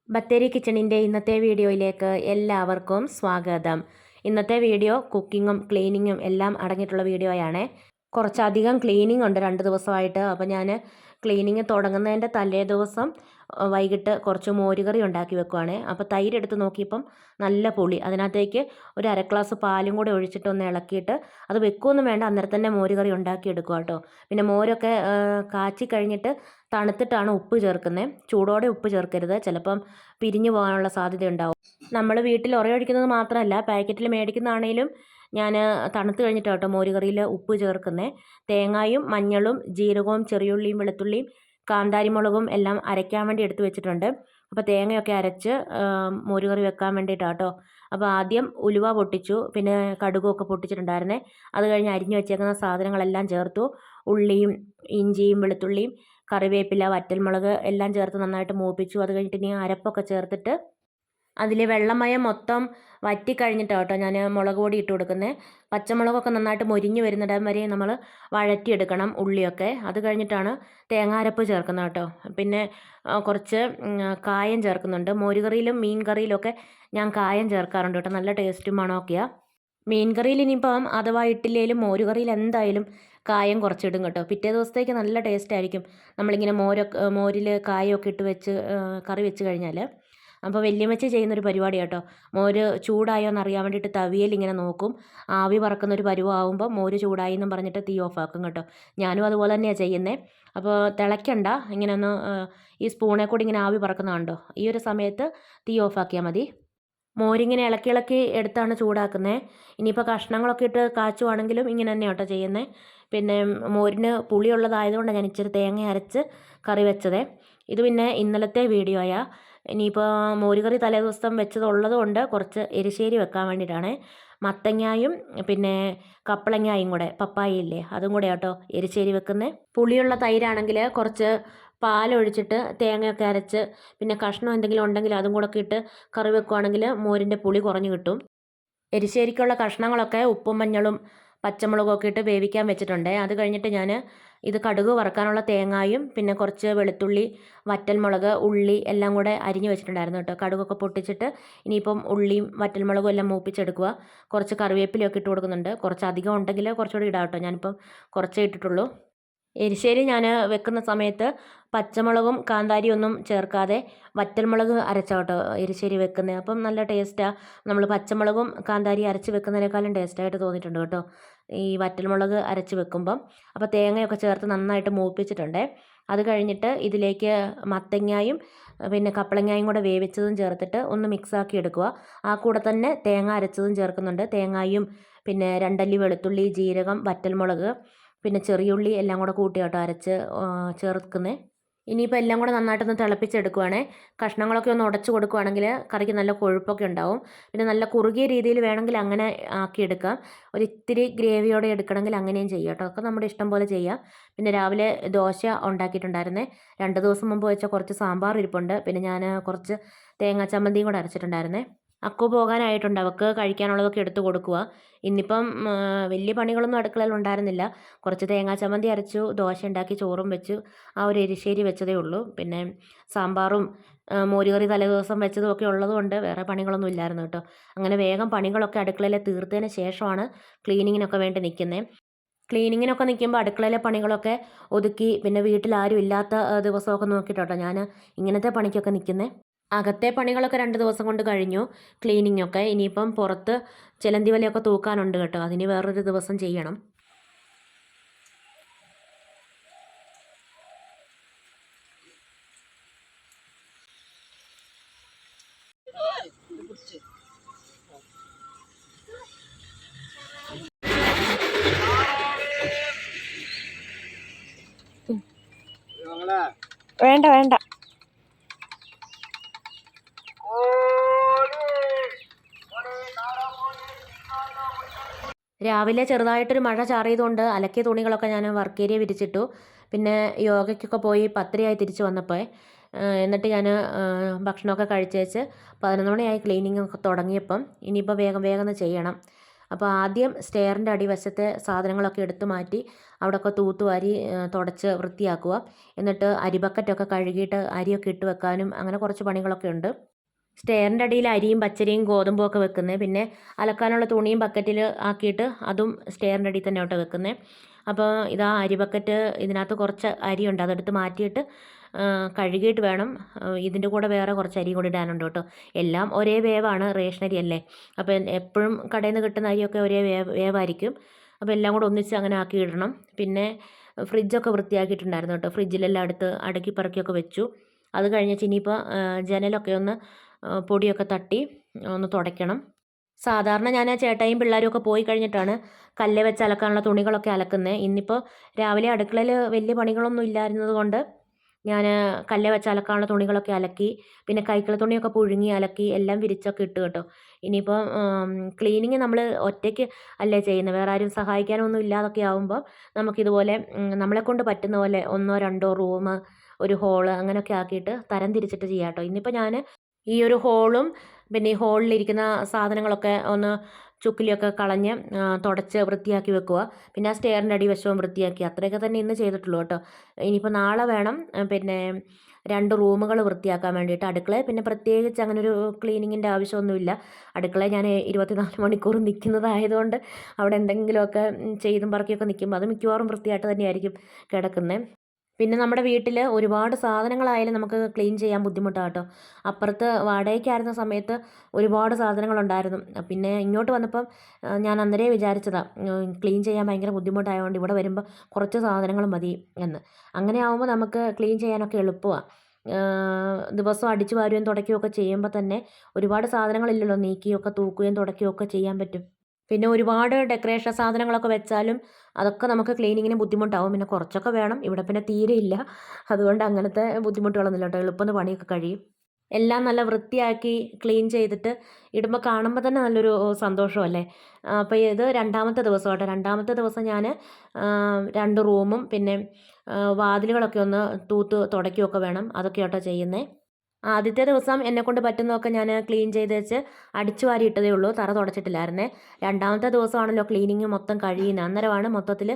ബത്തേരി കിച്ചണിൻ്റെ ഇന്നത്തെ വീഡിയോയിലേക്ക് എല്ലാവർക്കും സ്വാഗതം. ഇന്നത്തെ വീഡിയോ കുക്കിങ്ങും ക്ലീനിങ്ങും എല്ലാം അടങ്ങിയിട്ടുള്ള വീഡിയോയാണ്. കുറച്ചധികം ക്ലീനിങ് ഉണ്ട് 2 ദിവസമായിട്ട്. അപ്പോൾ ഞാൻ ക്ലീനിങ് തുടങ്ങുന്നതിൻ്റെ തലേ ദിവസം വൈകിട്ട് കുറച്ച് മോരുകറി ഉണ്ടാക്കി വെക്കുവാണ്. അപ്പോൾ തൈര് എടുത്ത് നോക്കിയപ്പം നല്ല പുളി. അതിനകത്തേക്ക് ഒരു അര ഗ്ലാസ് പാലും കൂടെ ഒഴിച്ചിട്ട് ഒന്ന് ഇളക്കിയിട്ട് അത് വെക്കുകയൊന്നും വേണ്ട, അന്നേരം തന്നെ മോരുകറി ഉണ്ടാക്കി എടുക്കുക കേട്ടോ. പിന്നെ മോരൊക്കെ കാച്ചി കഴിഞ്ഞിട്ട് തണുത്തിട്ടാണ് ഉപ്പ് ചേർക്കുന്നത്. ചൂടോടെ ഉപ്പ് ചേർക്കരുത്, ചിലപ്പം പിരിഞ്ഞു പോകാനുള്ള സാധ്യത ഉണ്ടാവും. നമ്മൾ വീട്ടിൽ ഉറയൊഴിക്കുന്നത് മാത്രമല്ല, പാക്കറ്റിൽ മേടിക്കുന്നതാണേലും ഞാൻ തണുത്ത് കഴിഞ്ഞിട്ടാണ് കേട്ടോ മോരുകറിയിൽ ഉപ്പ് ചേർക്കുന്നത്. തേങ്ങയും മഞ്ഞളും ജീരകവും ചെറിയുള്ളിയും വെളുത്തുള്ളിയും കാന്താരിമുളകും എല്ലാം അരയ്ക്കാൻ വേണ്ടി എടുത്ത് വെച്ചിട്ടുണ്ട്. അപ്പോൾ തേങ്ങയൊക്കെ അരച്ച് മോരുകറി വെക്കാൻ വേണ്ടിയിട്ടാണ് കേട്ടോ. അപ്പോൾ ആദ്യം ഉലുവ പൊട്ടിച്ചു, പിന്നെ കടുകൊക്കെ പൊട്ടിച്ചിട്ടുണ്ടായിരുന്നേ. അത് കഴിഞ്ഞ് അരിഞ്ഞു വെച്ചേക്കുന്ന സാധനങ്ങളെല്ലാം ചേർത്തു. ഉള്ളിയും ഇഞ്ചിയും വെളുത്തുള്ളിയും കറിവേപ്പില വറ്റൽമുളക് എല്ലാം ചേർത്ത് നന്നായിട്ട് മൂപ്പിച്ചു. അത് കഴിഞ്ഞിട്ട് ഇനി അരപ്പൊക്കെ ചേർത്തിട്ട് അതിൽ വെള്ളമയം മൊത്തം വറ്റിക്കഴിഞ്ഞിട്ടാണ് കേട്ടോ ഞാൻ മുളക് പൊടി ഇട്ട് കൊടുക്കുന്നത്. പച്ചമുളകൊക്കെ നന്നായിട്ട് മൊരിഞ്ഞ് വരുന്നിടം വരെ നമ്മൾ വഴറ്റിയെടുക്കണം ഉള്ളിയൊക്കെ. അത് കഴിഞ്ഞിട്ടാണ് തേങ്ങാരപ്പ് ചേർക്കുന്നത് കേട്ടോ. പിന്നെ കുറച്ച് കായം ചേർക്കുന്നുണ്ട്. മോരുകറിയിലും മീൻ കറിയിലൊക്കെ ഞാൻ കായം ചേർക്കാറുണ്ട് കേട്ടോ. നല്ല ടേസ്റ്റും മണമൊക്കെയാണ്. മീൻ കറിയിൽ ഇനിയിപ്പം അഥവാ ഇട്ടില്ലേലും മോരുകറിയിൽ എന്തായാലും കായം കുറച്ചിടും കേട്ടോ. പിറ്റേ ദിവസത്തേക്ക് നല്ല ടേസ്റ്റ് ആയിരിക്കും നമ്മളിങ്ങനെ മോരിൽ കായമൊക്കെ ഇട്ട് വെച്ച് കറി വെച്ച് കഴിഞ്ഞാൽ. അപ്പോൾ വല്യമ്മച്ചി ചെയ്യുന്നൊരു പരിപാടി കേട്ടോ. മോര് ചൂടായോ എന്നറിയാൻ വേണ്ടിയിട്ട് തവിയിൽ ഇങ്ങനെ നോക്കും. ആവി പറക്കുന്നൊരു പരുവാകുമ്പോൾ മോര് ചൂടായി എന്നും പറഞ്ഞിട്ട് തീ ഓഫാക്കും കേട്ടോ. ഞാനും അതുപോലെ തന്നെയാണ് ചെയ്യുന്നത്. അപ്പോൾ തിളയ്ക്കണ്ട, ഇങ്ങനെ ഒന്ന് ഈ സ്പൂണെ കൂടി ഇങ്ങനെ ആവി പറക്കുന്നതുണ്ടോ, ഈ ഒരു സമയത്ത് തീ ഓഫാക്കിയാൽ മതി. മോരിങ്ങനെ ഇളക്കി ഇളക്കി എടുത്താണ് ചൂടാക്കുന്നത്. ഇനിയിപ്പോൾ കഷ്ണങ്ങളൊക്കെ ഇട്ട് കാച്ചുവാണെങ്കിലും ഇങ്ങനെ തന്നെയാണ് കേട്ടോ ചെയ്യുന്നത്. പിന്നെ മോരിന് പുളിയുള്ളതായതുകൊണ്ട് ഞാൻ ഇച്ചിരി തേങ്ങ അരച്ച് കറി വെച്ചത്. ഇത് പിന്നെ ഇന്നലത്തെ വീഡിയോയാ. ഇനിയിപ്പോൾ മോരുകറി തലേ ദിവസം വെച്ചതുള്ളത് കൊണ്ട് കുറച്ച് എരിശ്ശേരി വെക്കാൻ വേണ്ടിയിട്ടാണ്. മത്തങ്ങായും പിന്നെ കപ്പളങ്ങായും കൂടെ, പപ്പായ ഇല്ലേ, അതും കൂടെ കേട്ടോ എരിശ്ശേരി വെക്കുന്നത്. പുളിയുള്ള തൈരാണെങ്കിൽ കുറച്ച് പാലൊഴിച്ചിട്ട് തേങ്ങയൊക്കെ അരച്ച് പിന്നെ കഷ്ണം എന്തെങ്കിലും ഉണ്ടെങ്കിൽ അതും കൂടെ ഒക്കെ ഇട്ട് കറി വെക്കുവാണെങ്കിൽ മോരിൻ്റെ പുളി കുറഞ്ഞ് കിട്ടും. എരിശ്ശേരിക്കുള്ള കഷ്ണങ്ങളൊക്കെ ഉപ്പും മഞ്ഞളും പച്ചമുളകും ഒക്കെ ഇട്ട് വേവിക്കാൻ വെച്ചിട്ടുണ്ട്. അത് കഴിഞ്ഞിട്ട് ഞാൻ ഇത് കടുക് വറുക്കാനുള്ള തേങ്ങായും പിന്നെ കുറച്ച് വെളുത്തുള്ളി വറ്റൽമുളക് ഉള്ളി എല്ലാം കൂടെ അരിഞ്ഞ് വെച്ചിട്ടുണ്ടായിരുന്നു കേട്ടോ. കടുകൊക്കെ പൊട്ടിച്ചിട്ട് ഇനിയിപ്പം ഉള്ളിയും വറ്റൽമുളകും എല്ലാം മൂപ്പിച്ചെടുക്കുക. കുറച്ച് കറിവേപ്പിലയൊക്കെ ഇട്ട് കൊടുക്കുന്നുണ്ട്. കുറച്ച് അധികം ഉണ്ടെങ്കിൽ കുറച്ചുകൂടി ഇടാം കേട്ടോ. ഞാനിപ്പം കുറച്ചേ ഇട്ടിട്ടുള്ളൂ. എരിശ്ശേരി ഞാൻ വെക്കുന്ന സമയത്ത് പച്ചമുളകും കാന്താരിയും ഒന്നും ചേർക്കാതെ വറ്റൽമുളക് അരച്ചാണ് കേട്ടോ എരിശ്ശേരി വെക്കുന്നത്. അപ്പം നല്ല ടേസ്റ്റാണ്. നമ്മൾ പച്ചമുളകും കാന്താരി അരച്ച് വെക്കുന്നതിനേക്കാളും ടേസ്റ്റായിട്ട് തോന്നിയിട്ടുണ്ട് കേട്ടോ ഈ വറ്റൽമുളക് അരച്ച് വെക്കുമ്പം. അപ്പോൾ തേങ്ങയൊക്കെ ചേർത്ത് നന്നായിട്ട് മൂപ്പിച്ചിട്ടുണ്ട്. അത് കഴിഞ്ഞിട്ട് ഇതിലേക്ക് മത്തങ്ങായും പിന്നെ കപ്പളങ്ങായും കൂടെ വേവിച്ചതും ചേർത്തിട്ട് ഒന്ന് മിക്സാക്കി എടുക്കുക. ആ കൂടെ തന്നെ തേങ്ങ അരച്ചതും ചേർക്കുന്നുണ്ട്. തേങ്ങായും പിന്നെ 2 അല്ലി വെളുത്തുള്ളി ജീരകം വറ്റൽമുളക് പിന്നെ ചെറിയുള്ളി എല്ലാം കൂടെ കൂട്ടി കേട്ടോ അരച്ച് ചേർക്കുന്നത്. ഇനിയിപ്പോൾ എല്ലാം കൂടെ നന്നായിട്ടൊന്ന് തിളപ്പിച്ചെടുക്കുവാണേ. കഷ്ണങ്ങളൊക്കെ ഒന്ന് ഉടച്ച് കൊടുക്കുവാണെങ്കിൽ കറിക്ക് നല്ല കൊഴുപ്പൊക്കെ ഉണ്ടാവും. പിന്നെ നല്ല കുറുകിയ രീതിയിൽ വേണമെങ്കിൽ അങ്ങനെ ആക്കിയെടുക്കാം. ഒരിത്തിരി ഗ്രേവിയോടെ എടുക്കണമെങ്കിൽ അങ്ങനെയും ചെയ്യാം കേട്ടോ. ഒക്കെ നമ്മുടെ ഇഷ്ടം പോലെ ചെയ്യാം. പിന്നെ രാവിലെ ദോശ ഉണ്ടാക്കിയിട്ടുണ്ടായിരുന്നേ. 2 ദിവസം മുമ്പ് വെച്ച കുറച്ച് സാമ്പാർ ഇരിപ്പുണ്ട്. പിന്നെ ഞാൻ കുറച്ച് തേങ്ങാ ചമ്മന്തിയും കൂടെ അരച്ചിട്ടുണ്ടായിരുന്നേ. അക്കു പോകാനായിട്ടുണ്ട്, അവൾക്ക് കഴിക്കാനുള്ളതൊക്കെ എടുത്ത് കൊടുക്കുക. ഇന്നിപ്പം വലിയ പണികളൊന്നും അടുക്കളയിൽ ഉണ്ടായിരുന്നില്ല. കുറച്ച് തേങ്ങാ ചമ്മന്തി അരച്ചു, ദോശ ഉണ്ടാക്കി, ചോറും വെച്ചു, ആ ഒരു എരിശ്ശേരി വെച്ചതേ ഉള്ളൂ. പിന്നെ സാമ്പാറും മോരുകറി തലേ ദിവസം വെച്ചതും ഒക്കെ ഉള്ളതുകൊണ്ട് വേറെ പണികളൊന്നും ഇല്ലായിരുന്നു കേട്ടോ. അങ്ങനെ വേഗം പണികളൊക്കെ അടുക്കളയിൽ തീർത്തതിന് ശേഷമാണ് ക്ലീനിങ്ങിനൊക്കെ വേണ്ടി നിൽക്കുന്നത്. ക്ലീനിങ്ങിനൊക്കെ നിൽക്കുമ്പോൾ അടുക്കളയിലെ പണികളൊക്കെ ഒതുക്കി പിന്നെ വീട്ടിൽ ആരും ഇല്ലാത്ത ദിവസമൊക്കെ നോക്കിയിട്ടോ ഞാൻ ഇങ്ങനത്തെ പണിക്കൊക്കെ നിൽക്കുന്നത്. അകത്തെ പണികളൊക്കെ 2 ദിവസം കൊണ്ട് കഴിഞ്ഞു, ക്ലീനിങ് ഒക്കെ. ഇനിയിപ്പം പുറത്ത് ചിലന്തി വലയൊക്കെ തൂക്കാനുണ്ട് കേട്ടോ. അതിന് വേറൊരു ദിവസം ചെയ്യണം. വേണ്ട വേണ്ട. രാവിലെ ചെറുതായിട്ടൊരു മഴ ചാറിയതുകൊണ്ട് അലക്കിയ തുണികളൊക്കെ ഞാൻ വർക്ക് ഏരിയ വിരിച്ചിട്ടു. പിന്നെ യോഗയ്ക്കൊക്കെ പോയി 10:30 തിരിച്ച് വന്നപ്പോൾ എന്നിട്ട് ഞാൻ ഭക്ഷണമൊക്കെ കഴിച്ചേച്ച് 11 മണിയായി ക്ലീനിങ് ഒക്കെ തുടങ്ങിയപ്പം. ഇനിയിപ്പോൾ വേഗം വേഗം ചെയ്യണം. അപ്പോൾ ആദ്യം സ്റ്റെയറിൻ്റെ അടിവശത്തെ സാധനങ്ങളൊക്കെ എടുത്തു മാറ്റി അവിടെയൊക്കെ തൂത്തുവാരി തുടച്ച് വൃത്തിയാക്കുക. എന്നിട്ട് അരി ബക്കറ്റൊക്കെ കഴുകിയിട്ട് അരിയൊക്കെ ഇട്ട് വെക്കാനും അങ്ങനെ കുറച്ച് പണികളൊക്കെ ഉണ്ട്. സ്റ്റെയറിൻ്റെ അടിയിൽ അരിയും പച്ചരിയും ഗോതമ്പും ഒക്കെ വെക്കുന്നത്. പിന്നെ അലക്കാനുള്ള തുണിയും ബക്കറ്റിൽ ആക്കിയിട്ട് അതും സ്റ്റെയറിൻ്റെ അടിയിൽ തന്നെ ആട്ടോ വെക്കുന്നത്. അപ്പോൾ ഇതാ അരി ബക്കറ്റ്, ഇതിനകത്ത് കുറച്ച് അരിയുണ്ട്, അതെടുത്ത് മാറ്റിയിട്ട് കഴുകിയിട്ട് വേണം. ഇതിൻ്റെ കൂടെ വേറെ കുറച്ച് അരി കൂടി ഇടാനുണ്ട് കേട്ടോ. എല്ലാം ഒരേ വേവാണ്, റേഷൻ അരി അല്ലേ. അപ്പോൾ എപ്പോഴും കടയിൽ നിന്ന് കിട്ടുന്ന അരിയൊക്കെ ഒരേ വേവായിരിക്കും. അപ്പോൾ എല്ലാം കൂടെ ഒന്നിച്ച് അങ്ങനെ ആക്കി ഇടണം. പിന്നെ ഫ്രിഡ്ജൊക്കെ വൃത്തിയാക്കിയിട്ടുണ്ടായിരുന്നു കേട്ടോ. ഫ്രിഡ്ജിലെല്ലാം അടുത്ത് അടുക്കി പറക്കിയൊക്കെ വെച്ചു. അത് കഴിഞ്ഞിട്ട് ഇനിയിപ്പോൾ ജനലൊക്കെ ഒന്ന് പൊടിയൊക്കെ തട്ടി ഒന്ന് തുടയ്ക്കണം. സാധാരണ ഞാൻ ചേട്ടായും പിള്ളേരും ഒക്കെ പോയി കഴിഞ്ഞിട്ടാണ് കല്ല് വെച്ച് അലക്കാനുള്ള തുണികളൊക്കെ അലക്കുന്നത്. ഇന്നിപ്പോൾ രാവിലെ അടുക്കളയിൽ വലിയ പണികളൊന്നും ഇല്ലായിരുന്നത് കൊണ്ട് ഞാൻ കല്ല് വെച്ച് അലക്കാനുള്ള തുണികളൊക്കെ അലക്കി. പിന്നെ കൈക്കിള തുണിയൊക്കെ പുഴുങ്ങി അലക്കി എല്ലാം വിരിച്ചൊക്കെ ഇട്ട് കേട്ടോ. ഇനിയിപ്പോൾ ക്ലീനിങ് നമ്മൾ ഒറ്റയ്ക്ക് അല്ലേ ചെയ്യുന്നത്, വേറെ ആരും സഹായിക്കാനൊന്നും ഇല്ലാതൊക്കെ ആകുമ്പോൾ നമുക്കിതുപോലെ നമ്മളെക്കൊണ്ട് പറ്റുന്ന പോലെ 1 2 റൂം, ഒരു ഹോള് അങ്ങനെയൊക്കെ ആക്കിയിട്ട് തരം തിരിച്ചിട്ട് ചെയ്യാം കേട്ടോ. ഇന്നിപ്പോൾ ഞാൻ ഈ ഒരു ഹോളും പിന്നെ ഈ ഹോളിലിരിക്കുന്ന സാധനങ്ങളൊക്കെ ഒന്ന് ചുക്കിലിയൊക്കെ കളഞ്ഞ് തുടച്ച് വൃത്തിയാക്കി വെക്കുക. പിന്നെ ആ സ്റ്റെയറിൻ്റെ അടിവശവും വൃത്തിയാക്കി. അത്രയൊക്കെ തന്നെ ഇന്ന് ചെയ്തിട്ടുള്ളൂ കേട്ടോ. ഇനിയിപ്പോൾ നാളെ വേണം പിന്നെ 2 റൂമുകൾ വൃത്തിയാക്കാൻ വേണ്ടിയിട്ട്. അടുക്കളയിൽ പിന്നെ പ്രത്യേകിച്ച് അങ്ങനെ ഒരു ക്ലീനിങ്ങിൻ്റെ ആവശ്യമൊന്നുമില്ല. അടുക്കളയിൽ ഞാൻ 24 മണിക്കൂറും നിൽക്കുന്നതായതുകൊണ്ട് അവിടെ എന്തെങ്കിലുമൊക്കെ ചെയ്തും പറക്കിയൊക്കെ നിൽക്കുമ്പോൾ അത് മിക്കവാറും വൃത്തിയായിട്ട് തന്നെയായിരിക്കും കിടക്കുന്നത്. പിന്നെ നമ്മുടെ വീട്ടിൽ ഒരുപാട് സാധനങ്ങളായാലും നമുക്ക് ക്ലീൻ ചെയ്യാൻ ബുദ്ധിമുട്ടാണ് കേട്ടോ. അപ്പുറത്ത് വാടകയ്ക്കായിരുന്ന സമയത്ത് ഒരുപാട് സാധനങ്ങളുണ്ടായിരുന്നു. പിന്നെ ഇങ്ങോട്ട് വന്നപ്പം ഞാൻ അന്നേരേ വിചാരിച്ചതാണ് ക്ലീൻ ചെയ്യാൻ ഭയങ്കര ബുദ്ധിമുട്ടായതുകൊണ്ട് ഇവിടെ വരുമ്പോൾ കുറച്ച് സാധനങ്ങൾ മതി എന്ന്. അങ്ങനെ ആകുമ്പോൾ നമുക്ക് ക്ലീൻ ചെയ്യാനൊക്കെ എളുപ്പമാണ്. ദിവസവും അടിച്ചു വാരുകയും തുടയ്ക്കുകയും ഒക്കെ ചെയ്യുമ്പോൾ തന്നെ ഒരുപാട് സാധനങ്ങളില്ലല്ലോ, നീക്കുകയൊക്കെ തൂക്കുകയും തുടയ്ക്കുകയും ഒക്കെ ചെയ്യാൻ പറ്റും. പിന്നെ ഒരുപാട് ഡെക്കറേഷൻ സാധനങ്ങളൊക്കെ വെച്ചാലും അതൊക്കെ നമുക്ക് ക്ലീനിങ്ങിന് ബുദ്ധിമുട്ടാവും. പിന്നെ കുറച്ചൊക്കെ വേണം. ഇവിടെ പിന്നെ തീരെ ഇല്ല, അതുകൊണ്ട് അങ്ങനത്തെ ബുദ്ധിമുട്ടുകളൊന്നുമില്ല കേട്ടോ. എളുപ്പം പണിയൊക്കെ കഴിയും. എല്ലാം നല്ല വൃത്തിയാക്കി ക്ലീൻ ചെയ്തിട്ട് ഇടുമ്പോൾ കാണുമ്പോൾ തന്നെ നല്ലൊരു സന്തോഷമല്ലേ. അപ്പോൾ ഇത് 2ാമത്തെ ദിവസം കേട്ടോ. 2ാമത്തെ ദിവസം ഞാൻ 2 റൂമും പിന്നെ വാതിലുകളൊക്കെ ഒന്ന് തൂത്ത് തുടയ്ക്കുകയൊക്കെ വേണം. അതൊക്കെ കേട്ടോ ചെയ്യുന്നത്. ആദ്യത്തെ ദിവസം എന്നെക്കൊണ്ട് പറ്റുന്നതൊക്കെ ഞാൻ ക്ലീൻ ചെയ്ത് വെച്ച് അടിച്ചു വാരി ഇട്ടതേ ഉള്ളൂ, തറ തുടച്ചിട്ടില്ലായിരുന്നേ. 2ാമത്തെ ദിവസമാണല്ലോ ക്ലീനിങ് മൊത്തം കഴിയുന്നത്, അന്നേരമാണ് മൊത്തത്തിൽ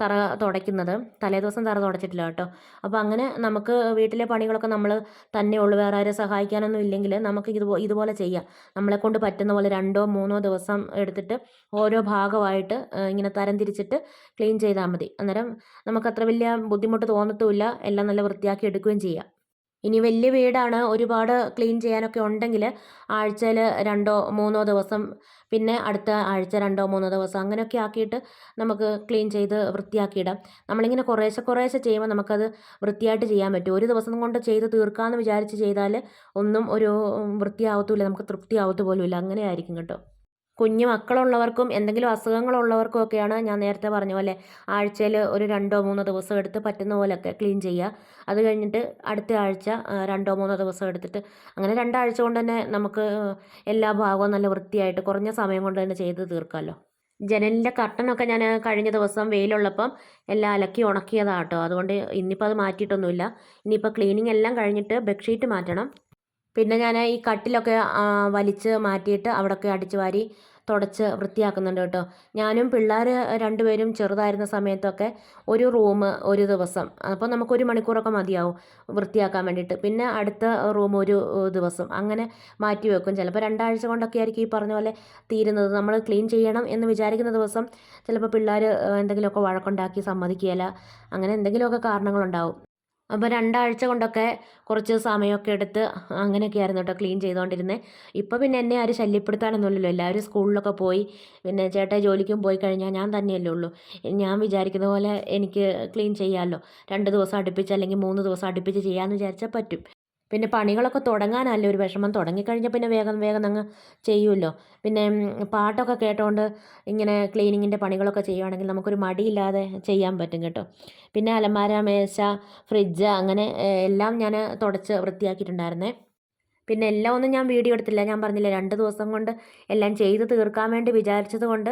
തറ തുടയ്ക്കുന്നത്. തലേദിവസം തറ തുടച്ചിട്ടില്ല കേട്ടോ. അപ്പോൾ അങ്ങനെ നമുക്ക് വീട്ടിലെ പണികളൊക്കെ നമ്മൾ തന്നെ ഉള്ളൂ, വേറെ ആരും സഹായിക്കാനൊന്നും ഇല്ലെങ്കിൽ നമുക്ക് ഇതുപോലെ ചെയ്യാം. നമ്മളെക്കൊണ്ട് പറ്റുന്ന പോലെ 2 3 ദിവസം എടുത്തിട്ട് ഓരോ ഭാഗമായിട്ട് ഇങ്ങനെ തരം തിരിച്ചിട്ട് ക്ലീൻ ചെയ്താൽ മതി. അന്നേരം നമുക്കത്ര വലിയ ബുദ്ധിമുട്ട് തോന്നത്തുമില്ല, എല്ലാം നല്ല വൃത്തിയാക്കി എടുക്കുകയും ചെയ്യാം. ഇനി വലിയ വീടാണ്, ഒരുപാട് ക്ലീൻ ചെയ്യാനൊക്കെ ഉണ്ടെങ്കിൽ ആഴ്ചയിൽ 2 3 ദിവസം, പിന്നെ അടുത്ത ആഴ്ച 2 3 ദിവസം അങ്ങനെയൊക്കെ ആക്കിയിട്ട് നമുക്ക് ക്ലീൻ ചെയ്ത് വൃത്തിയാക്കിയിടാം. നമ്മളിങ്ങനെ കുറേശ്ശെ ചെയ്യുമ്പോൾ നമുക്കത് വൃത്തിയായിട്ട് ചെയ്യാൻ പറ്റും. ഒരു ദിവസം കൊണ്ട് ചെയ്ത് തീർക്കാമെന്ന് വിചാരിച്ച് ചെയ്താൽ ഒന്നും ഒരു വൃത്തിയാവത്തുമില്ല, നമുക്ക് തൃപ്തിയാവത്ത് പോലുമില്ല. അങ്ങനെ ആയിരിക്കും കേട്ടോ. കുഞ്ഞു മക്കളുള്ളവർക്കും എന്തെങ്കിലും അസുഖങ്ങളുള്ളവർക്കും ഒക്കെയാണ് ഞാൻ നേരത്തെ പറഞ്ഞ പോലെ ആഴ്ചയിൽ ഒരു 2 3 ദിവസം എടുത്ത് പറ്റുന്ന പോലെയൊക്കെ ക്ലീൻ ചെയ്യുക. അത് കഴിഞ്ഞിട്ട് അടുത്ത ആഴ്ച 2 3 ദിവസം എടുത്തിട്ട് അങ്ങനെ 2 ആഴ്ച കൊണ്ട് തന്നെ നമുക്ക് എല്ലാ ഭാഗവും നല്ല വൃത്തിയായിട്ട് കുറഞ്ഞ സമയം കൊണ്ട് തന്നെ ചെയ്ത് തീർക്കാമല്ലോ. ജനലിൻ്റെ കർട്ടനൊക്കെ ഞാൻ കഴിഞ്ഞ ദിവസം വെയിലുള്ളപ്പം എല്ലാം അലക്കി ഉണക്കിയതാണ് കേട്ടോ. അതുകൊണ്ട് ഇന്നിപ്പോൾ അത് മാറ്റിയിട്ടൊന്നുമില്ല. ഇനിയിപ്പോൾ ക്ലീനിങ് എല്ലാം കഴിഞ്ഞിട്ട് ബെഡ്ഷീറ്റ് മാറ്റണം. പിന്നെ ഞാൻ ഈ കട്ടിലൊക്കെ വലിച്ച് മാറ്റിയിട്ട് അവിടെയൊക്കെ അടിച്ചു വാരി തുടച്ച് വൃത്തിയാക്കുന്നുണ്ട് കേട്ടോ. ഞാനും പിള്ളേർ 2 പേരും ചെറുതായിരുന്ന സമയത്തൊക്കെ ഒരു റൂം ഒരു ദിവസം, അപ്പോൾ നമുക്ക് 1 മണിക്കൂറൊക്കെ മതിയാവും വൃത്തിയാക്കാൻ വേണ്ടിയിട്ട്. പിന്നെ അടുത്ത റൂം ഒരു ദിവസം അങ്ങനെ മാറ്റി വെക്കും. ചിലപ്പോൾ 2 ആഴ്ച കൊണ്ടൊക്കെ ആയിരിക്കും ഈ പറഞ്ഞ പോലെ തീരുന്നത്. നമ്മൾ ക്ലീൻ ചെയ്യണം എന്ന് വിചാരിക്കുന്ന ദിവസം ചിലപ്പോൾ പിള്ളേർ എന്തെങ്കിലുമൊക്കെ വഴക്കുണ്ടാക്കി സമ്മതിക്കുകയില്ല, അങ്ങനെ എന്തെങ്കിലുമൊക്കെ കാരണങ്ങളുണ്ടാവും. അപ്പോൾ 2 ആഴ്ച കൊണ്ടൊക്കെ കുറച്ച് സമയമൊക്കെ എടുത്ത് അങ്ങനെയൊക്കെ ആയിരുന്നു കേട്ടോ ക്ലീൻ ചെയ്തുകൊണ്ടിരുന്നത്. ഇപ്പോൾ പിന്നെ എന്നെ ആരും ശല്യപ്പെടുത്താനൊന്നുമില്ലല്ലോ, എല്ലാവരും സ്കൂളിലൊക്കെ പോയി. പിന്നെ ചേട്ടായി ജോലിക്കും പോയി കഴിഞ്ഞാൽ ഞാൻ തന്നെയല്ലേ ഉള്ളൂ. ഞാൻ വിചാരിക്കുന്ന പോലെ എനിക്ക് ക്ലീൻ ചെയ്യാമല്ലോ. 2 ദിവസം അടുപ്പിച്ച് അല്ലെങ്കിൽ 3 ദിവസം അടുപ്പിച്ച് ചെയ്യാമെന്ന് വിചാരിച്ചാൽ പറ്റും. പിന്നെ പണികളൊക്കെ തുടങ്ങാനല്ലേ ഒരു വിഷമം, തുടങ്ങിക്കഴിഞ്ഞാൽ പിന്നെ വേഗം അങ്ങ് ചെയ്യുമല്ലോ. പിന്നെ പാട്ടൊക്കെ കേട്ടുകൊണ്ട് ഇങ്ങനെ ക്ലീനിങ്ങിൻ്റെ പണികളൊക്കെ ചെയ്യുകയാണെങ്കിൽ നമുക്കൊരു മടിയില്ലാതെ ചെയ്യാൻ പറ്റും കേട്ടോ. പിന്നെ അലമാര, മേശ, ഫ്രിഡ്ജ് അങ്ങനെ എല്ലാം ഞാൻ തുടച്ച് വൃത്തിയാക്കിയിട്ടുണ്ടായിരുന്നേ. പിന്നെ എല്ലാം ഒന്നും ഞാൻ വീഡിയോ എടുത്തില്ല, ഞാൻ പറഞ്ഞില്ലേ 2 ദിവസം കൊണ്ട് എല്ലാം ചെയ്ത് തീർക്കാൻ വേണ്ടി വിചാരിച്ചത് കൊണ്ട്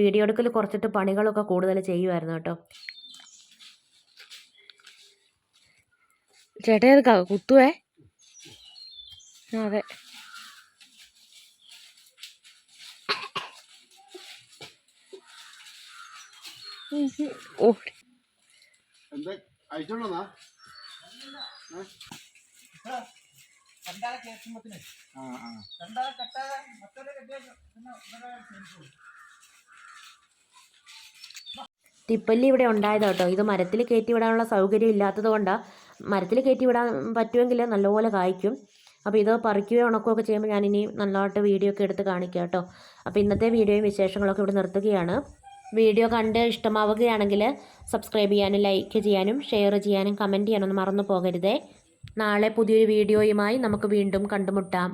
വീഡിയോ എടുക്കൽ കുറച്ചിട്ട് പണികളൊക്കെ കൂടുതൽ ചെയ്യുമായിരുന്നു കേട്ടോ. ചേട്ടാ അത് കുത്തുവേ. അതെ, ഓ എന്താ അയച്ചോണ്ടോന്നാ തിപ്പല്ലി ഇവിടെ ഉണ്ടായത് കേട്ടോ. ഇത് മരത്തിൽ കയറ്റി വിടാനുള്ള സൗകര്യം ഇല്ലാത്തത് കൊണ്ടാണ്. മരത്തിൽ കയറ്റി വിടാൻ പറ്റുമെങ്കിൽ നല്ലപോലെ കായ്ക്കും. അപ്പോൾ ഇത് പറിക്കുകയോ ഉണക്കുകയൊക്കെ ചെയ്യുമ്പോൾ ഞാനിനി നല്ലതായിട്ട് വീഡിയോ ഒക്കെ എടുത്ത് കാണിക്കാം കേട്ടോ. അപ്പോൾ ഇന്നത്തെ വീഡിയോയും വിശേഷങ്ങളൊക്കെ ഇവിടെ നിർത്തുകയാണ്. വീഡിയോ കണ്ട് ഇഷ്ടമാവുകയാണെങ്കിൽ സബ്സ്ക്രൈബ് ചെയ്യാനും ലൈക്ക് ചെയ്യാനും ഷെയർ ചെയ്യാനും കമൻറ്റ് ചെയ്യാനൊന്നും മറന്നു പോകരുതേ. നാളെ പുതിയൊരു വീഡിയോയുമായി നമുക്ക് വീണ്ടും കണ്ടുമുട്ടാം.